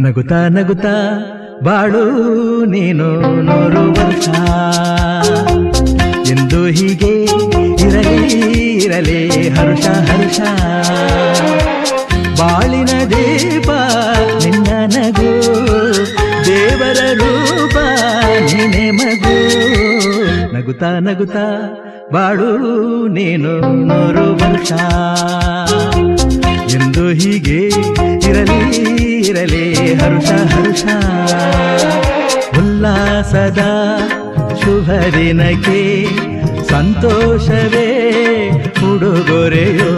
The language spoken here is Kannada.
ನಗುತ್ತಾ ನಗುತ್ತಾ ಬಾಳು ನೀನು 100 ವರ್ಷ ಎಂದು ಹೀಗೆ ಇರಲಿ ಹರ್ಷ ಹರ್ಷ. ಬಾಳಿನ ದೀಪ ನಿನ್ನ ನಗು, ದೇವರ ರೂಪ ನೀನೆ ಮಗು. ನಗುತ್ತಾ ನಗುತ್ತಾ ಬಾಳು ನೀನು 100 ವರ್ಷ ಎಂದು ಹೀಗೆ ಇರಲಿ ಹರ್ಷ ಹರ್ಷ. ಉಲ್ಲಾಸದ ಶುಭ ದಿನಕ್ಕೆ ಸಂತೋಷವೇ ಉಡುಗೊರೆಯೋ.